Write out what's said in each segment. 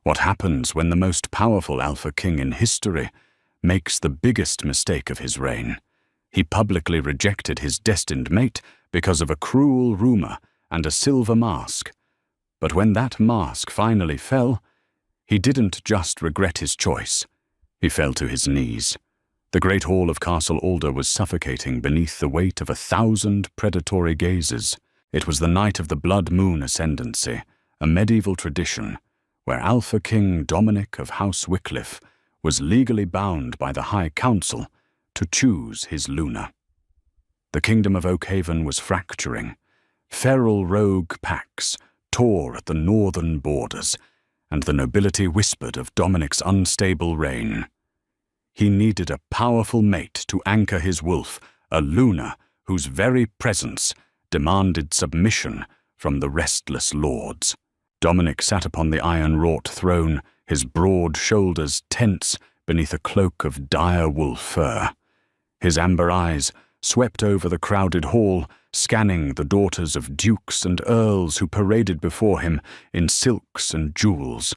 What happens when the most powerful Alpha King in history makes the biggest mistake of his reign? He publicly rejected his destined mate because of a cruel rumor and a silver mask. But when that mask finally fell, he didn't just regret his choice. He fell to his knees. The great hall of Castle Alder was suffocating beneath the weight of 1,000 predatory gazes. It was the night of the Blood Moon Ascendancy, a medieval tradition where Alpha King Dominic of House Wycliffe was legally bound by the High Council to choose his Luna. The kingdom of Oakhaven was fracturing. Feral rogue packs tore at the northern borders, and the nobility whispered of Dominic's unstable reign. He needed a powerful mate to anchor his wolf, a Luna whose very presence demanded submission from the restless lords. Dominic sat upon the iron-wrought throne, his broad shoulders tense beneath a cloak of dire wolf fur. His amber eyes swept over the crowded hall, scanning the daughters of dukes and earls who paraded before him in silks and jewels.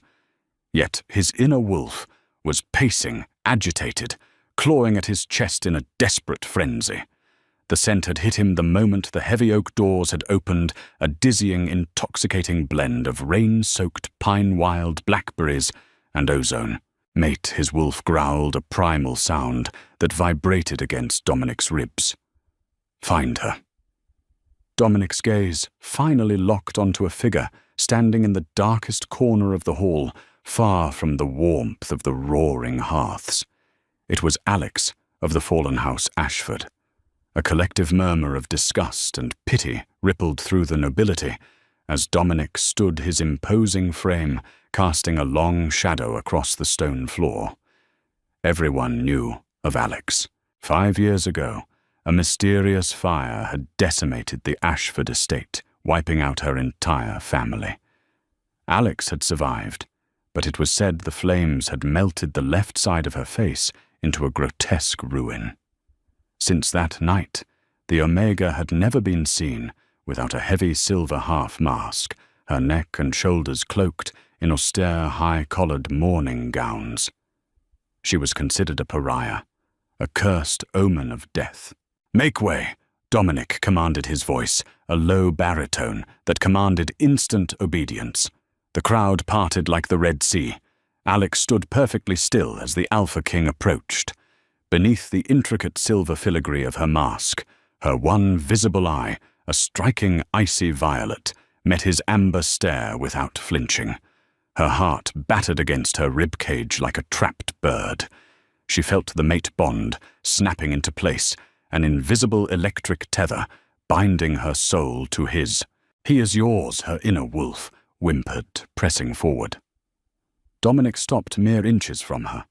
Yet his inner wolf was pacing, agitated, clawing at his chest in a desperate frenzy. The scent had hit him the moment the heavy oak doors had opened, a dizzying, intoxicating blend of rain-soaked pine-wild blackberries and ozone. Mate, his wolf growled a primal sound that vibrated against Dominic's ribs. Find her. Dominic's gaze finally locked onto a figure standing in the darkest corner of the hall, far from the warmth of the roaring hearths. It was Alex of the fallen house Ashford. A collective murmur of disgust and pity rippled through the nobility as Dominic stood his imposing frame, casting a long shadow across the stone floor. Everyone knew of Alex. 5 years ago, a mysterious fire had decimated the Ashford estate, wiping out her entire family. Alex had survived, but it was said the flames had melted the left side of her face into a grotesque ruin. Since that night, the Omega had never been seen without a heavy silver half-mask, her neck and shoulders cloaked in austere, high-collared mourning gowns. She was considered a pariah, a cursed omen of death. "Make way!" Dominic commanded, his voice, a low baritone that commanded instant obedience. The crowd parted like the Red Sea. Alex stood perfectly still as the Alpha King approached. Beneath the intricate silver filigree of her mask, her one visible eye, a striking icy violet, met his amber stare without flinching. Her heart battered against her ribcage like a trapped bird. She felt the mate bond snapping into place, an invisible electric tether binding her soul to his. "He is yours," her inner wolf whimpered, pressing forward. Dominic stopped mere inches from her.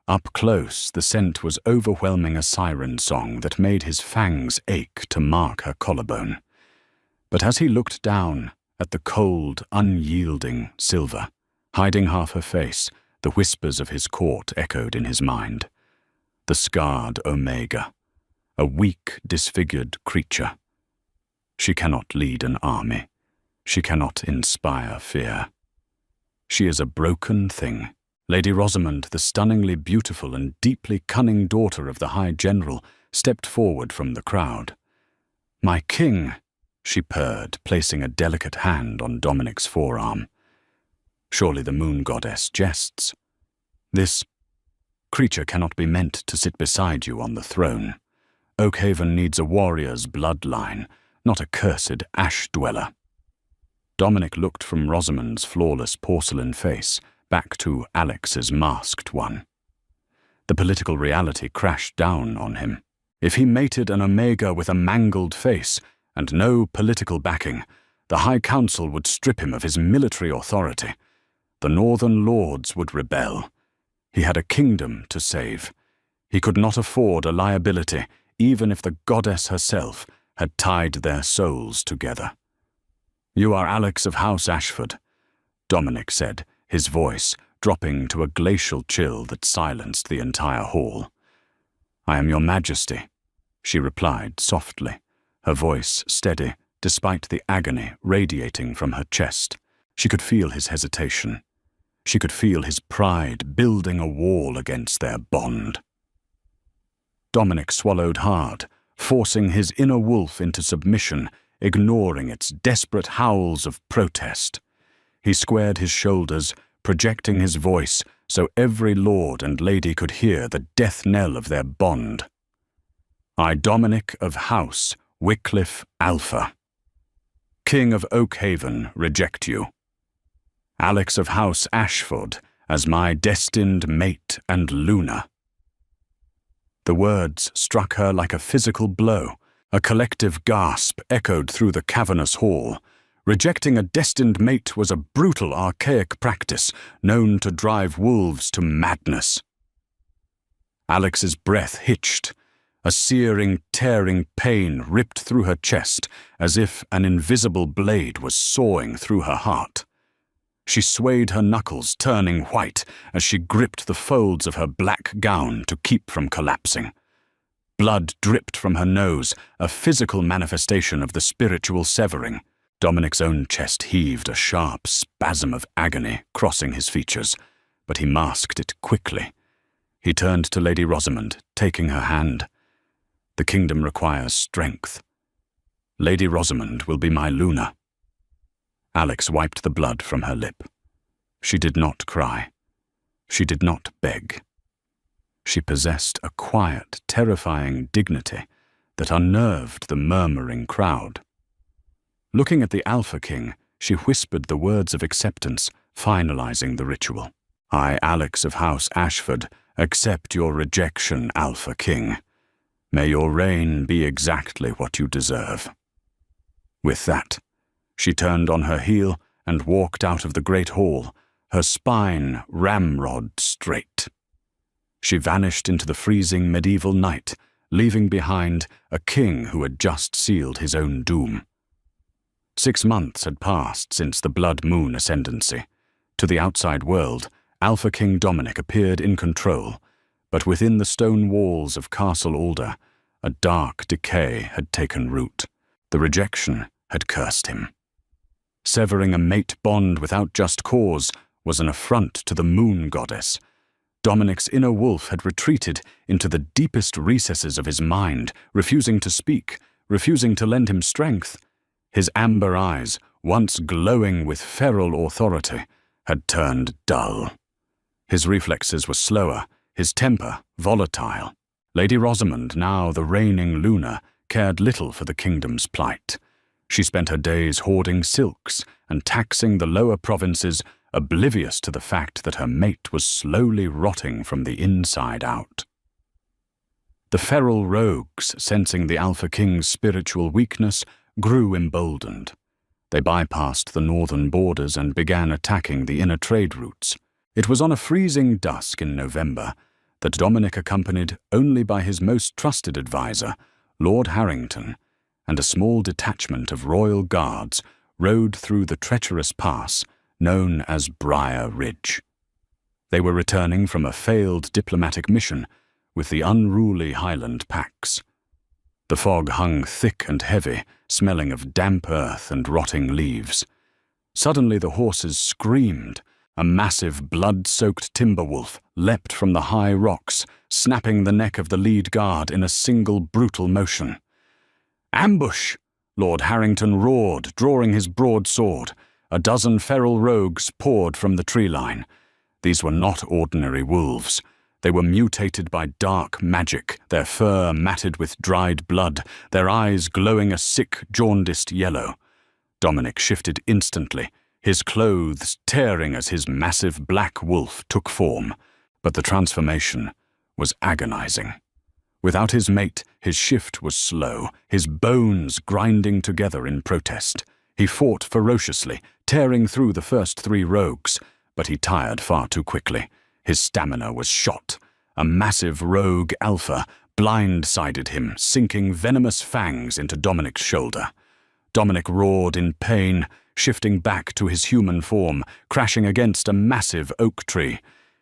Up close, the scent was overwhelming, a siren song that made his fangs ache to mark her collarbone. But as he looked down at the cold, unyielding silver, hiding half her face, the whispers of his court echoed in his mind. The scarred Omega, a weak, disfigured creature. She cannot lead an army. She cannot inspire fear. She is a broken thing. Lady Rosamond, the stunningly beautiful and deeply cunning daughter of the High General, stepped forward from the crowd. "My king," she purred, placing a delicate hand on Dominic's forearm. "Surely the moon goddess jests. This creature cannot be meant to sit beside you on the throne. Oakhaven needs a warrior's bloodline, not a cursed ash-dweller." Dominic looked from Rosamond's flawless porcelain face back to Alex's masked one. The political reality crashed down on him. If he mated an Omega with a mangled face and no political backing, the High Council would strip him of his military authority. The Northern Lords would rebel. He had a kingdom to save. He could not afford a liability, even if the goddess herself had tied their souls together. "You are Alex of House Ashford," Dominic said, his voice dropping to a glacial chill that silenced the entire hall. "I am your majesty," she replied softly, her voice steady despite the agony radiating from her chest. She could feel his hesitation. She could feel his pride building a wall against their bond. Dominic swallowed hard, forcing his inner wolf into submission, ignoring its desperate howls of protest. He squared his shoulders, projecting his voice so every lord and lady could hear the death knell of their bond. I, Dominic of House Wycliffe Alpha, King of Oakhaven, reject you. Alex of House Ashford as my destined mate and Luna. The words struck her like a physical blow. A collective gasp echoed through the cavernous hall. Rejecting a destined mate was a brutal, archaic practice known to drive wolves to madness. Alex's breath hitched. A searing, tearing pain ripped through her chest as if an invisible blade was sawing through her heart. She swayed her knuckles, turning white as she gripped the folds of her black gown to keep from collapsing. Blood dripped from her nose, a physical manifestation of the spiritual severing. Dominic's own chest heaved, a sharp spasm of agony crossing his features, but he masked it quickly. He turned to Lady Rosamond, taking her hand. The kingdom requires strength. Lady Rosamond will be my Luna. Alex wiped the blood from her lip. She did not cry. She did not beg. She possessed a quiet, terrifying dignity that unnerved the murmuring crowd. Looking at the Alpha King, she whispered the words of acceptance, finalizing the ritual. I, Alex of House Ashford, accept your rejection, Alpha King. May your reign be exactly what you deserve. With that, she turned on her heel and walked out of the great hall, her spine ramrod straight. She vanished into the freezing medieval night, leaving behind a king who had just sealed his own doom. 6 months had passed since the Blood Moon ascendancy. To the outside world, Alpha King Dominic appeared in control, but within the stone walls of Castle Alder, a dark decay had taken root. The rejection had cursed him. Severing a mate bond without just cause was an affront to the moon goddess. Dominic's inner wolf had retreated into the deepest recesses of his mind, refusing to speak, refusing to lend him strength. His amber eyes, once glowing with feral authority, had turned dull. His reflexes were slower, his temper volatile. Lady Rosamond, now the reigning Luna, cared little for the kingdom's plight. She spent her days hoarding silks and taxing the lower provinces, oblivious to the fact that her mate was slowly rotting from the inside out. The feral rogues, sensing the Alpha King's spiritual weakness, grew emboldened. They bypassed the northern borders and began attacking the inner trade routes. It was on a freezing dusk in November that Dominic, accompanied only by his most trusted advisor, Lord Harrington, and a small detachment of royal guards, rode through the treacherous pass known as Briar Ridge. They were returning from a failed diplomatic mission with the unruly Highland packs. The fog hung thick and heavy, smelling of damp earth and rotting leaves. Suddenly the horses screamed. A massive, blood-soaked timber wolf leapt from the high rocks, snapping the neck of the lead guard in a single brutal motion. "Ambush!" Lord Harrington roared, drawing his broadsword. A dozen feral rogues poured from the tree line. These were not ordinary wolves. They were mutated by dark magic, their fur matted with dried blood, their eyes glowing a sick, jaundiced yellow. Dominic shifted instantly, his clothes tearing as his massive black wolf took form. But the transformation was agonizing. Without his mate, his shift was slow, his bones grinding together in protest. He fought ferociously, tearing through the first 3 rogues, but he tired far too quickly. His stamina was shot. A massive rogue alpha blindsided him, sinking venomous fangs into Dominic's shoulder. Dominic roared in pain, shifting back to his human form, crashing against a massive oak tree.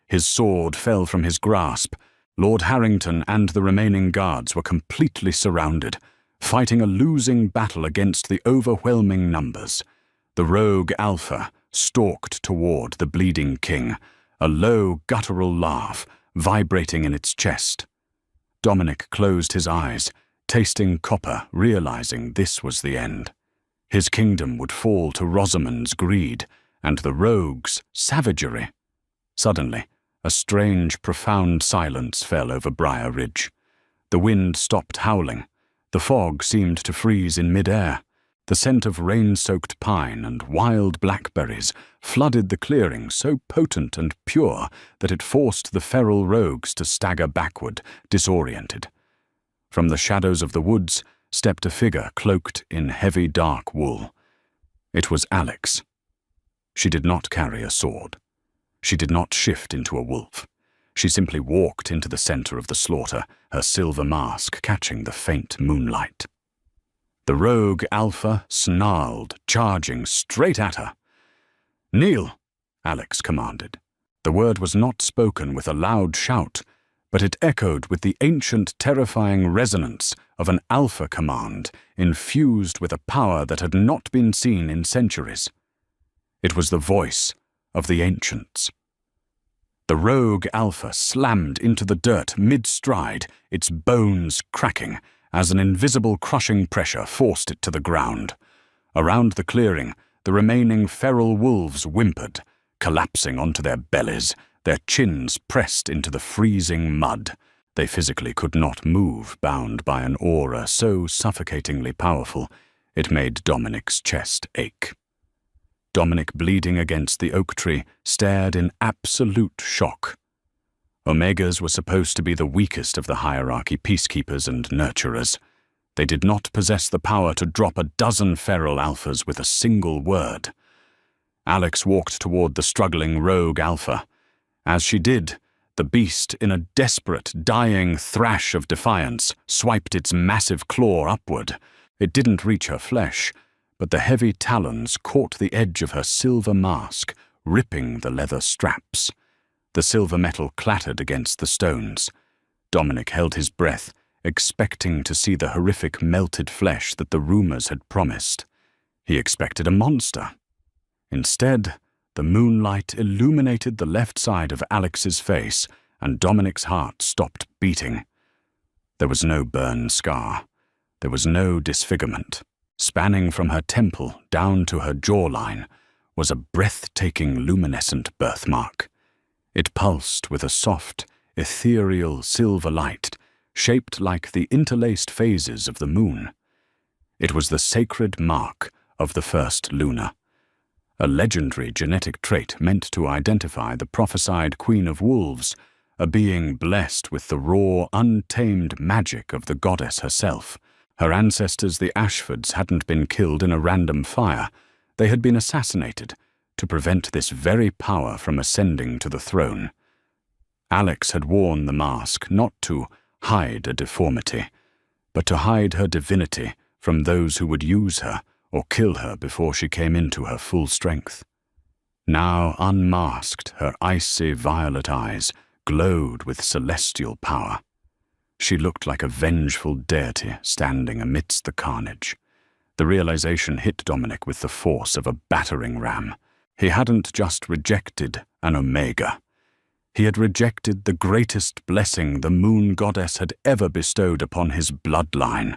His sword fell from his grasp. Lord Harrington and the remaining guards were completely surrounded, fighting a losing battle against the overwhelming numbers. The rogue alpha, stalked toward the bleeding king, a low, guttural laugh vibrating in its chest. Dominic closed his eyes, tasting copper, realizing this was the end. His kingdom would fall to Rosamund's greed and the rogue's savagery. Suddenly, a strange, profound silence fell over Briar Ridge. The wind stopped howling. The fog seemed to freeze in mid-air. The scent of rain-soaked pine and wild blackberries flooded the clearing so potent and pure that it forced the feral rogues to stagger backward, disoriented. From the shadows of the woods stepped a figure cloaked in heavy dark wool. It was Alex. She did not carry a sword. She did not shift into a wolf. She simply walked into the center of the slaughter, her silver mask catching the faint moonlight. The rogue Alpha snarled, charging straight at her. "Kneel," Alex commanded. The word was not spoken with a loud shout, but it echoed with the ancient, terrifying resonance of an Alpha command infused with a power that had not been seen in centuries. It was the voice of the ancients. The rogue Alpha slammed into the dirt mid-stride, its bones cracking, as an invisible crushing pressure forced it to the ground. Around the clearing, the remaining feral wolves whimpered, collapsing onto their bellies, their chins pressed into the freezing mud. They physically could not move, bound by an aura so suffocatingly powerful, it made Dominic's chest ache. Dominic, bleeding against the oak tree, stared in absolute shock. Omegas were supposed to be the weakest of the hierarchy, peacekeepers and nurturers. They did not possess the power to drop a dozen feral alphas with a single word. Alex walked toward the struggling rogue Alpha. As she did, the beast, in a desperate, dying thrash of defiance, swiped its massive claw upward. It didn't reach her flesh, but the heavy talons caught the edge of her silver mask, ripping the leather straps. The silver metal clattered against the stones. Dominic held his breath, expecting to see the horrific melted flesh that the rumors had promised. He expected a monster. Instead, the moonlight illuminated the left side of Alex's face, and Dominic's heart stopped beating. There was no burn scar. There was no disfigurement. Spanning from her temple down to her jawline was a breathtaking luminescent birthmark. It pulsed with a soft, ethereal silver light, shaped like the interlaced phases of the moon. It was the sacred mark of the first Luna, a legendary genetic trait meant to identify the prophesied Queen of Wolves, a being blessed with the raw, untamed magic of the goddess herself. Her ancestors, the Ashfords, hadn't been killed in a random fire. They had been assassinated to prevent this very power from ascending to the throne. Alex had worn the mask not to hide a deformity, but to hide her divinity from those who would use her or kill her before she came into her full strength. Now unmasked, her icy violet eyes glowed with celestial power. She looked like a vengeful deity standing amidst the carnage. The realization hit Dominic with the force of a battering ram. He hadn't just rejected an Omega. He had rejected the greatest blessing the moon goddess had ever bestowed upon his bloodline.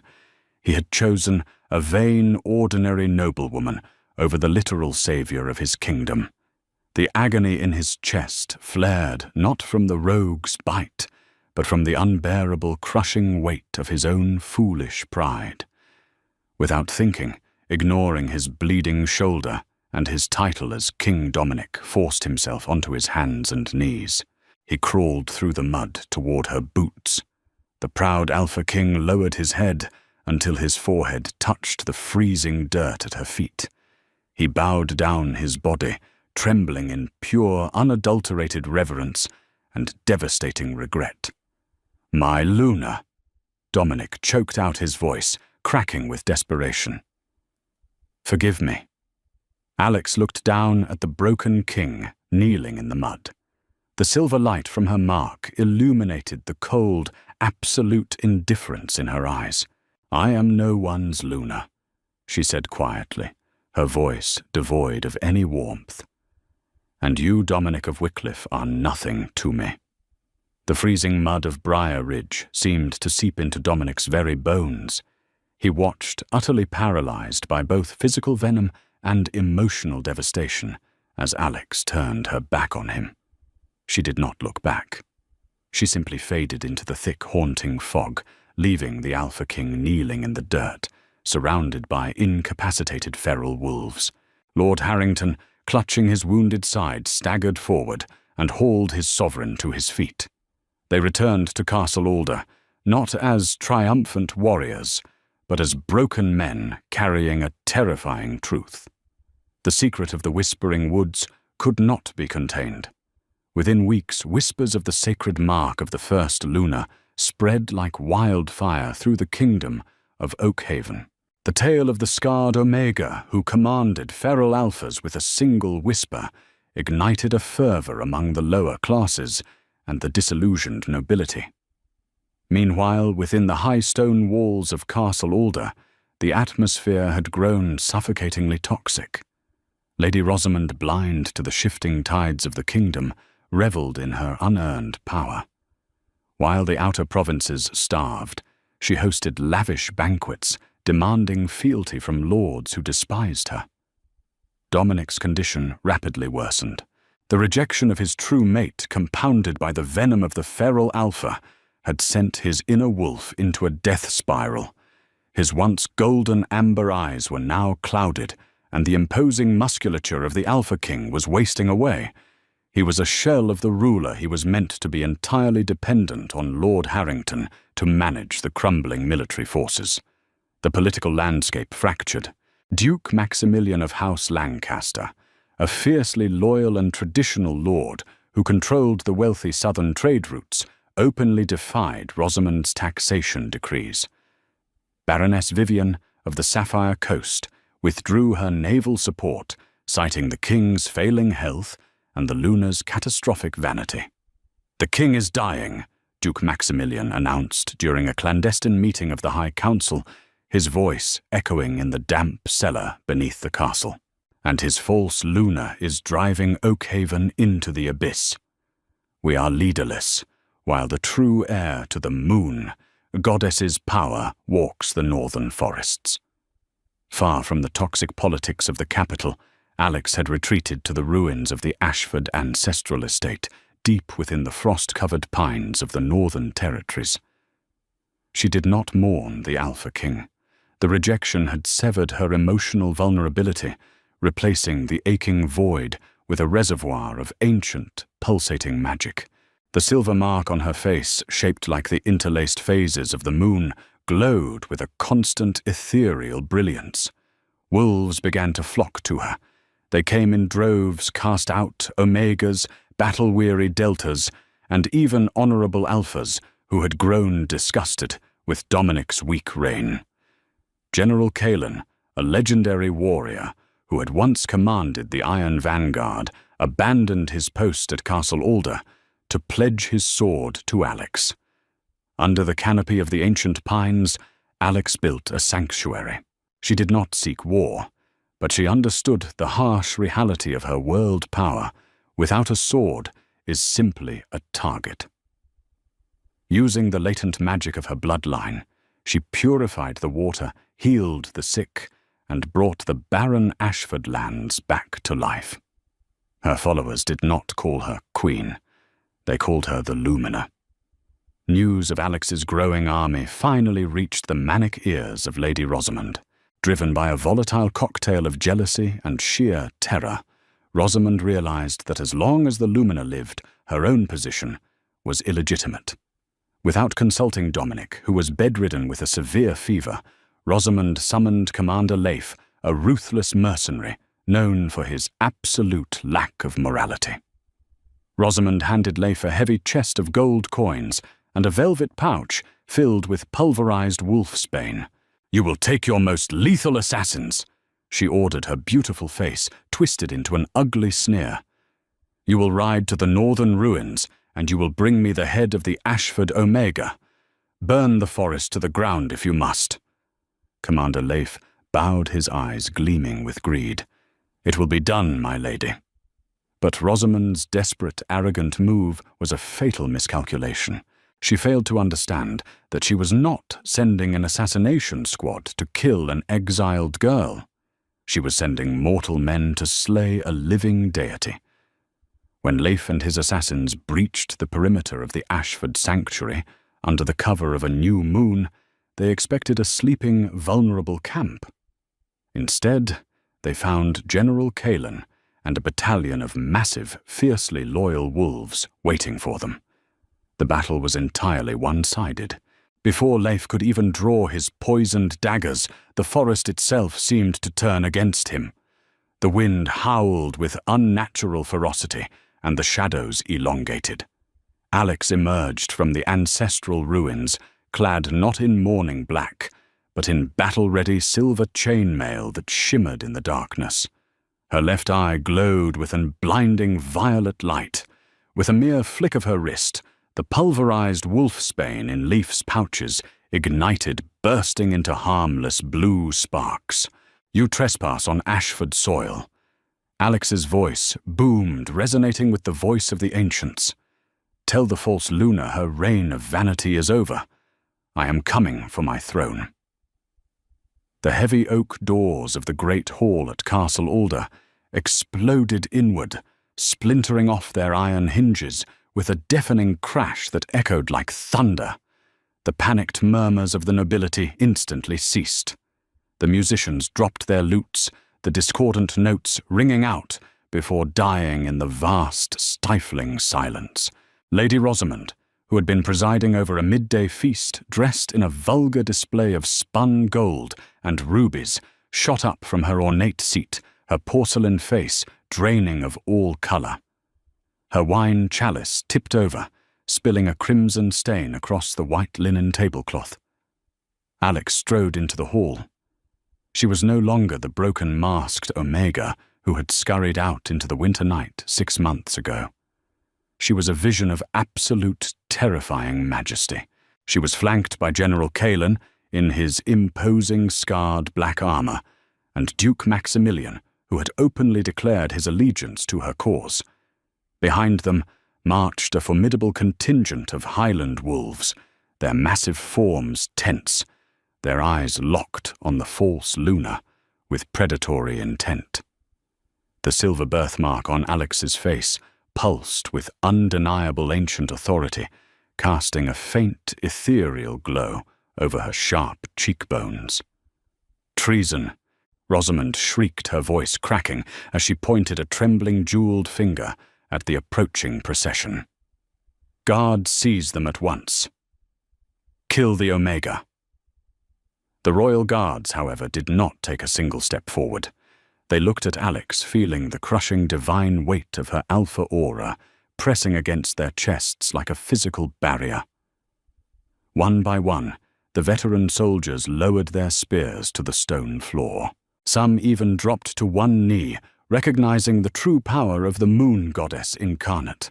He had chosen a vain, ordinary noblewoman over the literal savior of his kingdom. The agony in his chest flared not from the rogue's bite, but from the unbearable, crushing weight of his own foolish pride. Without thinking, ignoring his bleeding shoulder and his title as King Dominic, forced himself onto his hands and knees. He crawled through the mud toward her boots. The proud Alpha King lowered his head until his forehead touched the freezing dirt at her feet. He bowed down his body, trembling in pure, unadulterated reverence and devastating regret. "My Luna!" Dominic choked out his voice, cracking with desperation. "Forgive me." Alex looked down at the broken king kneeling in the mud. The silver light from her mark illuminated the cold, absolute indifference in her eyes. "I am no one's Luna," she said quietly, her voice devoid of any warmth. "And you, Dominic of Wycliffe, are nothing to me." The freezing mud of Briar Ridge seemed to seep into Dominic's very bones. He watched, utterly paralyzed by both physical venom and emotional devastation, as Alex turned her back on him. She did not look back. She simply faded into the thick, haunting fog, leaving the Alpha King kneeling in the dirt, surrounded by incapacitated feral wolves. Lord Harrington, clutching his wounded side, staggered forward and hauled his sovereign to his feet. They returned to Castle Alder, not as triumphant warriors, but as broken men carrying a terrifying truth. The secret of the Whispering Woods could not be contained. Within weeks, whispers of the sacred mark of the first Luna spread like wildfire through the kingdom of Oakhaven. The tale of the scarred Omega who commanded feral alphas with a single whisper ignited a fervor among the lower classes and the disillusioned nobility. Meanwhile, within the high stone walls of Castle Alder, the atmosphere had grown suffocatingly toxic. Lady Rosamond, blind to the shifting tides of the kingdom, revelled in her unearned power. While the outer provinces starved, she hosted lavish banquets, demanding fealty from lords who despised her. Dominic's condition rapidly worsened. The rejection of his true mate, compounded by the venom of the feral alpha, had sent his inner wolf into a death spiral. His once golden amber eyes were now clouded, and the imposing musculature of the Alpha King was wasting away. He was a shell of the ruler he was meant to be, entirely dependent on Lord Harrington to manage the crumbling military forces. The political landscape fractured. Duke Maximilian of House Lancaster, a fiercely loyal and traditional lord who controlled the wealthy southern trade routes, openly defied Rosamond's taxation decrees. Baroness Vivian of the Sapphire Coast withdrew her naval support, citing the king's failing health and the Luna's catastrophic vanity. "The king is dying," Duke Maximilian announced during a clandestine meeting of the High Council, his voice echoing in the damp cellar beneath the castle. "And his false Luna is driving Oakhaven into the abyss. We are leaderless, while the true heir to the moon, goddess's power, walks the northern forests." Far from the toxic politics of the capital, Alex had retreated to the ruins of the Ashford ancestral estate, deep within the frost-covered pines of the northern territories. She did not mourn the Alpha King. The rejection had severed her emotional vulnerability, replacing the aching void with a reservoir of ancient, pulsating magic. The silver mark on her face, shaped like the interlaced phases of the moon, glowed with a constant ethereal brilliance. Wolves began to flock to her. They came in droves, cast out Omegas, battle-weary Deltas, and even honorable Alphas who had grown disgusted with Dominic's weak reign. General Kalen, a legendary warrior who had once commanded the Iron Vanguard, abandoned his post at Castle Alder to pledge his sword to Alex. Under the canopy of the ancient pines, Alex built a sanctuary. She did not seek war, but she understood the harsh reality of her world power. Without a sword is simply a target. Using the latent magic of her bloodline, she purified the water, healed the sick, and brought the barren Ashford lands back to life. Her followers did not call her Queen. They called her the Lumina. News of Alex's growing army finally reached the manic ears of Lady Rosamond. Driven by a volatile cocktail of jealousy and sheer terror, Rosamond realized that as long as the Lumina lived, her own position was illegitimate. Without consulting Dominic, who was bedridden with a severe fever, Rosamond summoned Commander Leif, a ruthless mercenary known for his absolute lack of morality. Rosamond handed Leif a heavy chest of gold coins and a velvet pouch filled with pulverized wolfsbane. "You will take your most lethal assassins," she ordered, her beautiful face twisted into an ugly sneer. "You will ride to the northern ruins, and you will bring me the head of the Ashford Omega. Burn the forest to the ground if you must." Commander Leif bowed his eyes gleaming with greed. "It will be done, my lady." But Rosamond's desperate, arrogant move was a fatal miscalculation. She failed to understand that she was not sending an assassination squad to kill an exiled girl. She was sending mortal men to slay a living deity. When Leif and his assassins breached the perimeter of the Ashford sanctuary under the cover of a new moon, they expected a sleeping, vulnerable camp. Instead, they found General Kalen and a battalion of massive, fiercely loyal wolves waiting for them. The battle was entirely one-sided. Before Leif could even draw his poisoned daggers, the forest itself seemed to turn against him. The wind howled with unnatural ferocity, and the shadows elongated. Alex emerged from the ancestral ruins, clad not in mourning black, but in battle-ready silver chainmail that shimmered in the darkness. Her left eye glowed with a blinding violet light. With a mere flick of her wrist, the pulverized wolfsbane in Leif's pouches ignited, bursting into harmless blue sparks. "You trespass on Ashford soil." Alex's voice boomed, resonating with the voice of the ancients. "Tell the false Luna her reign of vanity is over. I am coming for my throne." The heavy oak doors of the great hall at Castle Alder exploded inward, splintering off their iron hinges with a deafening crash that echoed like thunder. The panicked murmurs of the nobility instantly ceased. The musicians dropped their lutes, the discordant notes ringing out before dying in the vast, stifling silence. Lady Rosamond, who had been presiding over a midday feast dressed in a vulgar display of spun gold and rubies, shot up from her ornate seat, her porcelain face draining of all color. Her wine chalice tipped over, spilling a crimson stain across the white linen tablecloth. Alex strode into the hall. She was no longer the broken-masked Omega who had scurried out into the winter night 6 months ago. She was a vision of absolute, terrifying majesty. She was flanked by General Kalen in his imposing, scarred black armor, and Duke Maximilian, who had openly declared his allegiance to her cause. Behind them marched a formidable contingent of Highland wolves, their massive forms tense, their eyes locked on the false Luna with predatory intent. The silver birthmark on Alex's face pulsed with undeniable ancient authority, casting a faint, ethereal glow over her sharp cheekbones. "Treason!" Rosamond shrieked, her voice cracking as she pointed a trembling jeweled finger at the approaching procession. "Guards, seize them at once. Kill the Omega." The royal guards, however, did not take a single step forward. They looked at Alex, feeling the crushing divine weight of her alpha aura pressing against their chests like a physical barrier. One by one, the veteran soldiers lowered their spears to the stone floor. Some even dropped to one knee, recognizing the true power of the moon goddess incarnate.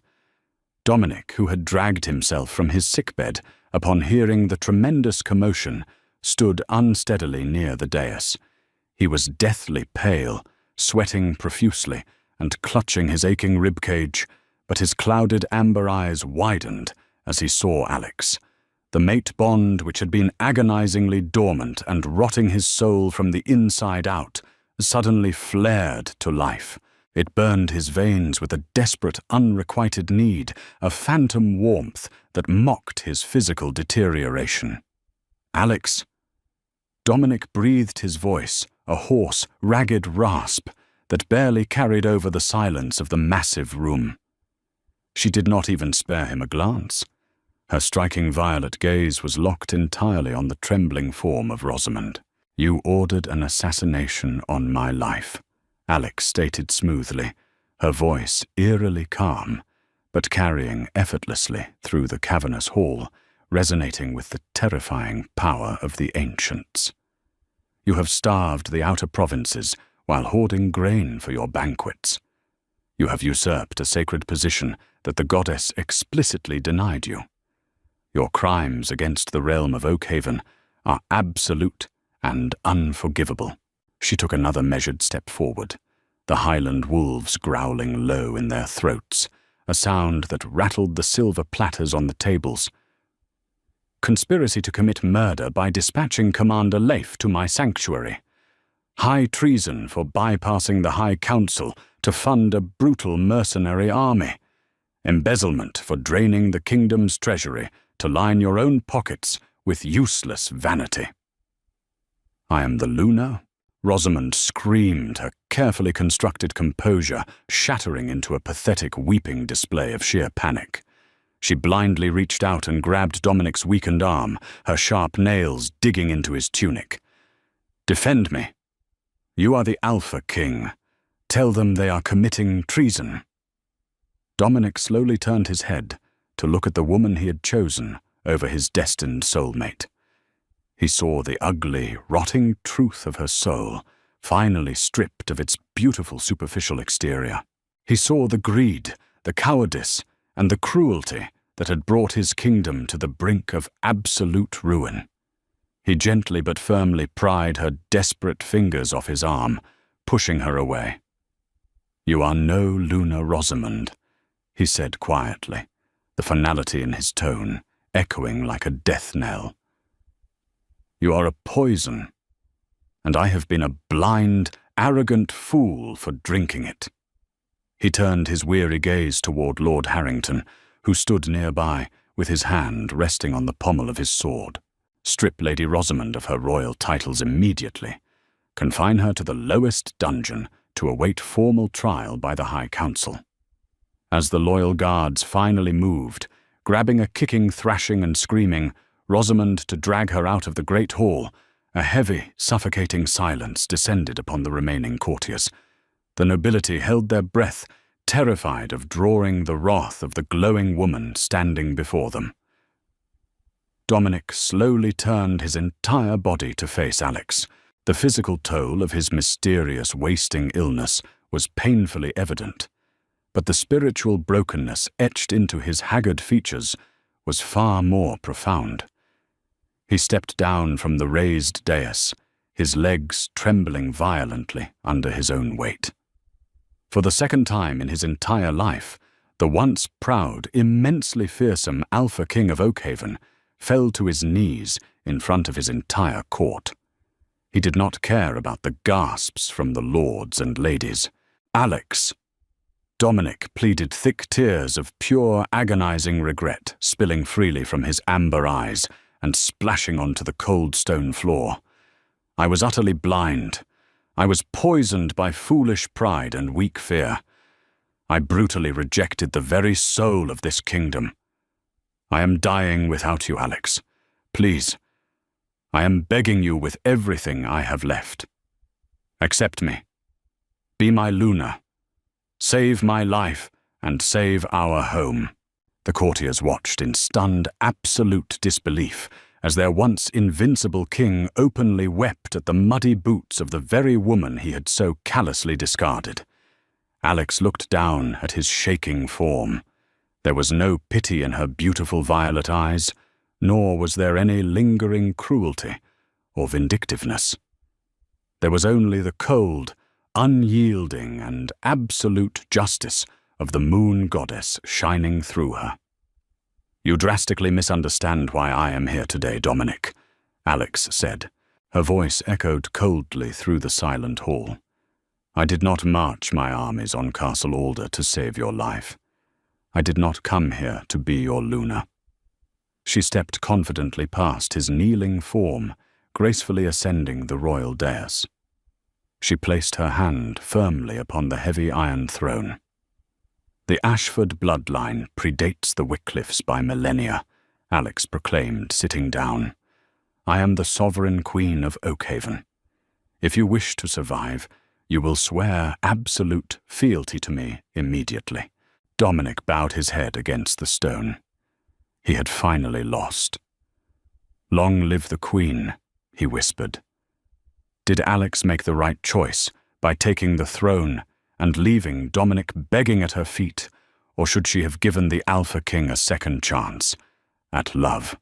Dominic, who had dragged himself from his sickbed upon hearing the tremendous commotion, stood unsteadily near the dais. He was deathly pale, sweating profusely and clutching his aching ribcage, but his clouded amber eyes widened as he saw Alex. The mate bond which had been agonizingly dormant and rotting his soul from the inside out suddenly flared to life. It burned his veins with a desperate, unrequited need, a phantom warmth that mocked his physical deterioration. "Alex." Dominic breathed his voice, a hoarse, ragged rasp that barely carried over the silence of the massive room. She did not even spare him a glance. Her striking violet gaze was locked entirely on the trembling form of Rosamond. "You ordered an assassination on my life," Alex stated smoothly, her voice eerily calm, but carrying effortlessly through the cavernous hall, resonating with the terrifying power of the ancients. "You have starved the outer provinces while hoarding grain for your banquets. You have usurped a sacred position that the goddess explicitly denied you. Your crimes against the realm of Oakhaven are absolute and unforgivable." She took another measured step forward, the Highland wolves growling low in their throats, a sound that rattled the silver platters on the tables. Conspiracy to commit murder by dispatching Commander Leif to my sanctuary. High treason for bypassing the High Council to fund a brutal mercenary army. Embezzlement for draining the kingdom's treasury to line your own pockets with useless vanity. I am the Luna? Rosamond screamed, her carefully constructed composure shattering into a pathetic weeping display of sheer panic. She blindly reached out and grabbed Dominic's weakened arm, her sharp nails digging into his tunic. Defend me. You are the Alpha King. Tell them they are committing treason. Dominic slowly turned his head to look at the woman he had chosen over his destined soulmate. He saw the ugly, rotting truth of her soul, finally stripped of its beautiful superficial exterior. He saw the greed, the cowardice, and the cruelty that had brought his kingdom to the brink of absolute ruin. He gently but firmly pried her desperate fingers off his arm, pushing her away. "You are no Luna Rosamond," he said quietly, the finality in his tone echoing like a death knell. "You are a poison, and I have been a blind, arrogant fool for drinking it." He turned his weary gaze toward Lord Harrington, who stood nearby, with his hand resting on the pommel of his sword. "Strip Lady Rosamond of her royal titles immediately. Confine her to the lowest dungeon to await formal trial by the High Council." As the loyal guards finally moved, grabbing a kicking, thrashing, and screaming, Rosamond to drag her out of the great hall, a heavy, suffocating silence descended upon the remaining courtiers. The nobility held their breath, terrified of drawing the wrath of the glowing woman standing before them. Dominic slowly turned his entire body to face Alex. The physical toll of his mysterious wasting illness was painfully evident, but the spiritual brokenness etched into his haggard features was far more profound. He stepped down from the raised dais, his legs trembling violently under his own weight. For the second time in his entire life, the once proud, immensely fearsome Alpha King of Oakhaven fell to his knees in front of his entire court. He did not care about the gasps from the lords and ladies. "Alex!" Dominic pleaded, thick tears of pure, agonizing regret spilling freely from his amber eyes and splashing onto the cold stone floor. "I was utterly blind. I was poisoned by foolish pride and weak fear. I brutally rejected the very soul of this kingdom. I am dying without you, Alex. Please, I am begging you with everything I have left. Accept me. Be my Luna. Save my life and save our home." The courtiers watched in stunned, absolute disbelief as their once invincible king openly wept at the muddy boots of the very woman he had so callously discarded. Alex looked down at his shaking form. There was no pity in her beautiful violet eyes, nor was there any lingering cruelty or vindictiveness. There was only the cold, unyielding, and absolute justice of the moon goddess shining through her. "You drastically misunderstand why I am here today, Dominic," Alex said. Her voice echoed coldly through the silent hall. "I did not march my armies on Castle Alder to save your life. I did not come here to be your Luna." She stepped confidently past his kneeling form, gracefully ascending the royal dais. She placed her hand firmly upon the heavy iron throne. "The Ashford bloodline predates the Wycliffes by millennia," Alex proclaimed, sitting down. "I am the sovereign queen of Oakhaven. If you wish to survive, you will swear absolute fealty to me immediately." Dominic bowed his head against the stone. He had finally lost. "Long live the Queen," he whispered. Did Alex make the right choice by taking the throne and leaving Dominic begging at her feet, or should she have given the Alpha King a second chance at love?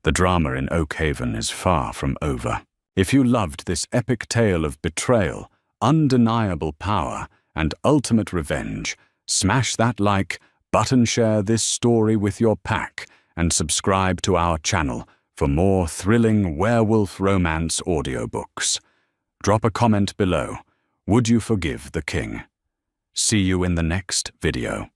The drama in Oakhaven is far from over. If you loved this epic tale of betrayal, undeniable power, and ultimate revenge, smash that like button, share this story with your pack, and subscribe to our channel for more thrilling werewolf romance audiobooks. Drop a comment below. Would you forgive the king? See you in the next video.